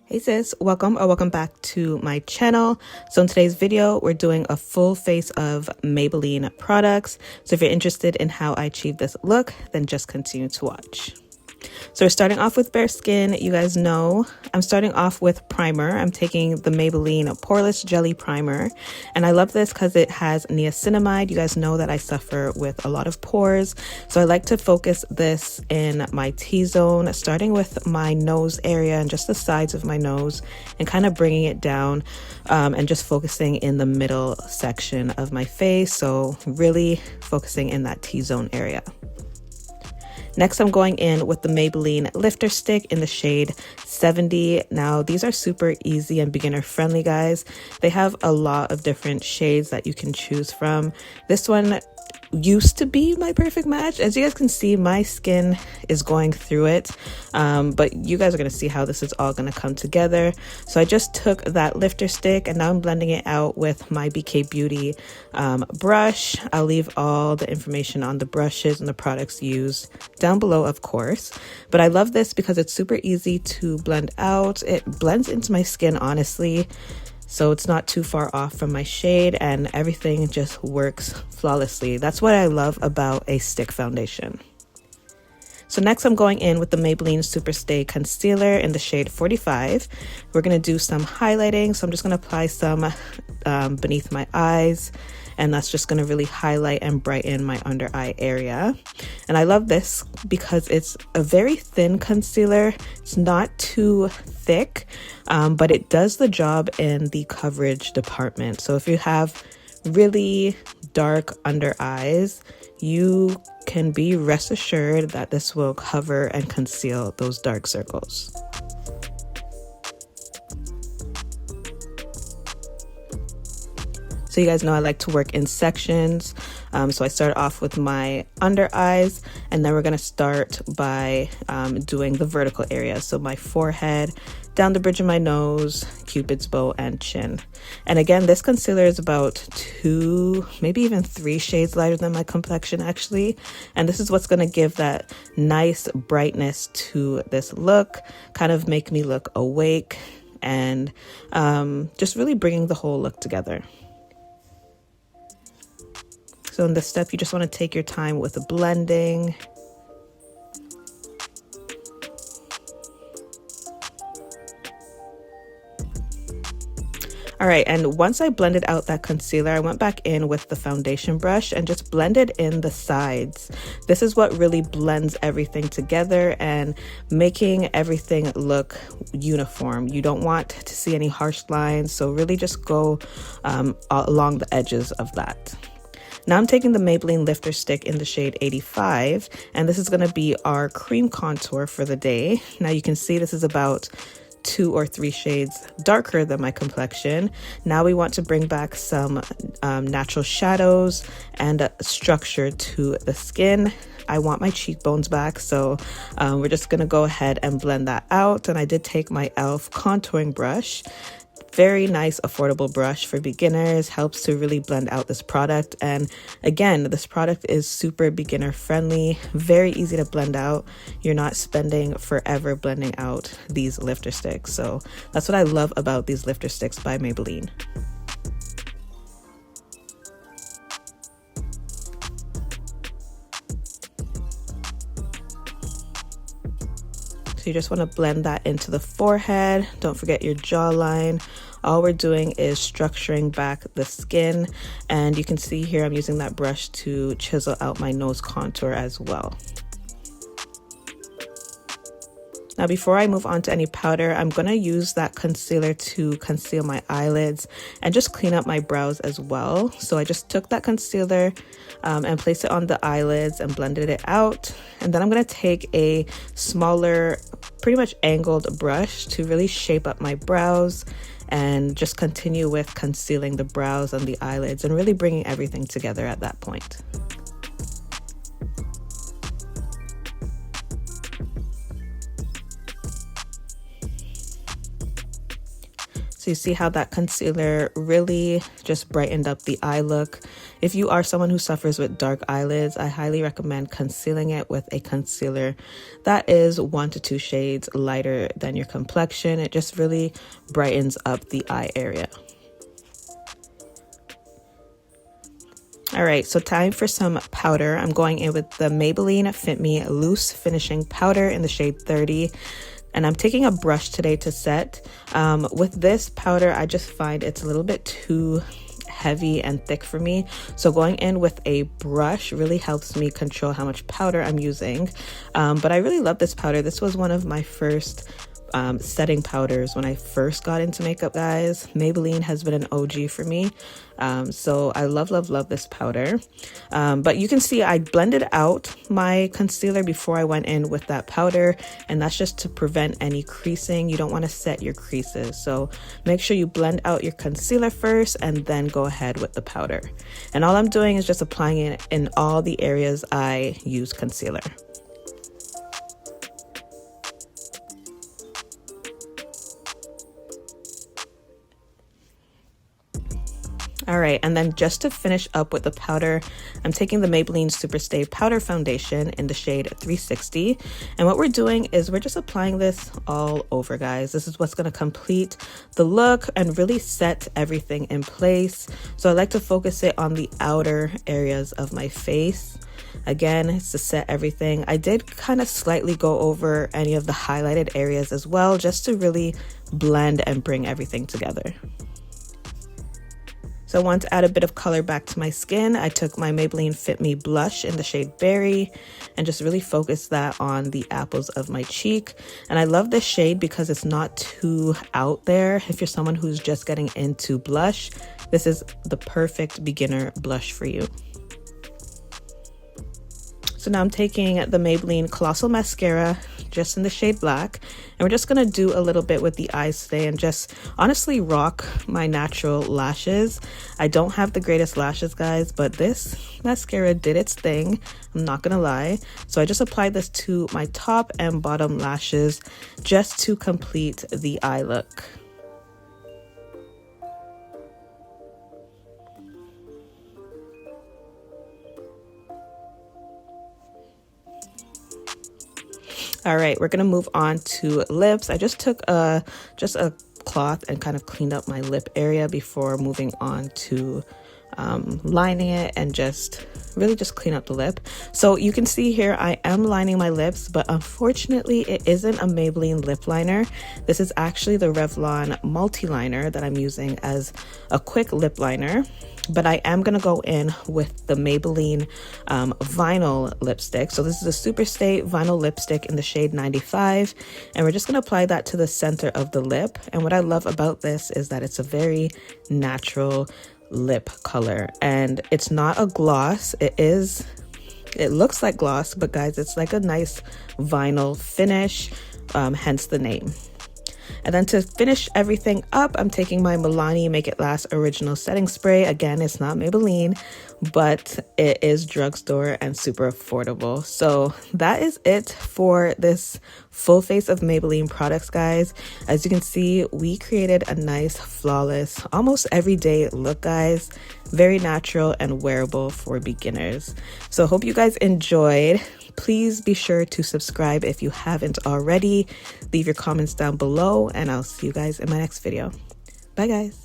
Hey sis, welcome or welcome back to my channel. So in today's video, we're doing a full face of Maybelline products. So if you're interested in how I achieve this look, then just continue to watch. So we're starting off with bare skin. You guys know I'm starting off with primer. I'm taking the Maybelline Poreless Jelly Primer. And I love this because it has niacinamide. You guys know that I suffer with a lot of pores. So I like to focus this in my T-zone, starting with my nose area and just the sides of my nose and kind of bringing it down and just focusing in the middle section of my face. So really focusing in that T-zone area. Next, I'm going in with the Maybelline Lifter Stick in the shade 70. Now, these are super easy and beginner friendly, guys. They have a lot of different shades that you can choose from. This one used to be my perfect match. As you guys can see, my skin is going through it, but you guys are going to see how this is all going to come together. So I just took that lifter stick and now I'm blending it out with my BK Beauty brush. I'll leave all the information on the brushes and the products used down below, of course, but I love this because it's super easy to blend out. It blends into my skin, honestly. So it's not too far off from my shade and everything just works flawlessly. That's what I love about a stick foundation. So next I'm going in with the Maybelline Superstay Concealer in the shade 45. We're going to do some highlighting. So I'm just going to apply some beneath my eyes. And that's just going to really highlight and brighten my under eye area. And I love this because it's a very thin concealer. It's not too thick, but it does the job in the coverage department. So if you have really dark under eyes, you can be rest assured that this will cover and conceal those dark circles. So you guys know I like to work in sections. So I start off with my under eyes, and then we're gonna start by doing the vertical area. So my forehead, down the bridge of my nose, Cupid's bow, and chin. And again, this concealer is about 2, maybe even 3 shades lighter than my complexion actually. And this is what's gonna give that nice brightness to this look, kind of make me look awake, and just really bringing the whole look together. So in this step, you just want to take your time with the blending. All right, and once I blended out that concealer, I went back in with the foundation brush and just blended in the sides. This is what really blends everything together and making everything look uniform. You don't want to see any harsh lines, so really just go along the edges of that. Now I'm taking the Maybelline Lifter Stick in the shade 85, and this is going to be our cream contour for the day. Now you can see this is about 2 or 3 shades darker than my complexion. Now we want to bring back some natural shadows and structure to the skin. I want my cheekbones back, so we're just going to go ahead and blend that out. And I did take my e.l.f. contouring brush. Very nice, affordable brush for beginners, helps to really blend out this product. And again, this product is super beginner friendly, very easy to blend out. You're not spending forever blending out these lifter sticks. So that's what I love about these lifter sticks by Maybelline. So you just want to blend that into the forehead. Don't forget your jawline. All we're doing is structuring back the skin. And you can see here I'm using that brush to chisel out my nose contour as well. Now, before I move on to any powder, I'm going to use that concealer to conceal my eyelids and just clean up my brows as well. So I just took that concealer and placed it on the eyelids and blended it out. And then I'm going to take a smaller, pretty much angled brush to really shape up my brows and just continue with concealing the brows and the eyelids and really bringing everything together at that point. So you see how that concealer really just brightened up the eye look. If you are someone who suffers with dark eyelids, I highly recommend concealing it with a concealer that is 1 to 2 shades lighter than your complexion. It just really brightens up the eye area. All right, so time for some powder. I'm going in with the Maybelline Fit Me Loose Finishing Powder in the shade 30. And I'm taking a brush today to set. With this powder, I just find it's a little bit too heavy and thick for me. So going in with a brush really helps me control how much powder I'm using. But I really love this powder. This was one of my first setting powders when I first got into makeup, guys. Maybelline has been an OG for me. So I love this powder. But you can see I blended out my concealer before I went in with that powder, and that's just to prevent any creasing. You don't want to set your creases. So make sure you blend out your concealer first and then go ahead with the powder. And all I'm doing is just applying it in all the areas I use concealer. All right, and then just to finish up with the powder, I'm taking the Maybelline Superstay Powder Foundation in the shade 360. And what we're doing is we're just applying this all over, guys. This is what's gonna complete the look and really set everything in place. So I like to focus it on the outer areas of my face. Again, it's to set everything. I did kind of slightly go over any of the highlighted areas as well, just to really blend and bring everything together. So I want to add a bit of color back to my skin. I took my Maybelline Fit Me blush in the shade Berry and just really focused that on the apples of my cheek. And I love this shade because it's not too out there. If you're someone who's just getting into blush, this is the perfect beginner blush for you. So now I'm taking the Maybelline Colossal Mascara just in the shade Black, and we're just gonna do a little bit with the eyes today and just honestly rock my natural lashes. I don't have the greatest lashes, guys, but this mascara did its thing, I'm not gonna lie. So I just applied this to my top and bottom lashes just to complete the eye look. All right, we're gonna move on to lips. I just took a cloth and kind of cleaned up my lip area before moving on to lining it and just really just clean up the lip. So you can see here I am lining my lips, but unfortunately it isn't a Maybelline lip liner. This is actually the Revlon multi liner that I'm using as a quick lip liner. But I am gonna go in with the Maybelline vinyl lipstick. So this is a Superstay vinyl lipstick in the shade 95, and we're just gonna apply that to the center of the lip. And what I love about this is that it's a very natural lip color, and it's not a gloss. It looks like gloss, but guys, it's like a nice vinyl finish, hence the name. And then to finish everything up, I'm taking my Milani Make It Last Original Setting Spray. Again, it's not Maybelline, but it is drugstore and super affordable. So that is it for this full face of Maybelline products, guys. As you can see, we created a nice, flawless, almost everyday look, guys. Very natural and wearable for beginners. So hope you guys enjoyed. Please be sure to subscribe if you haven't already. Leave your comments down below, and I'll see you guys in my next video. Bye, guys.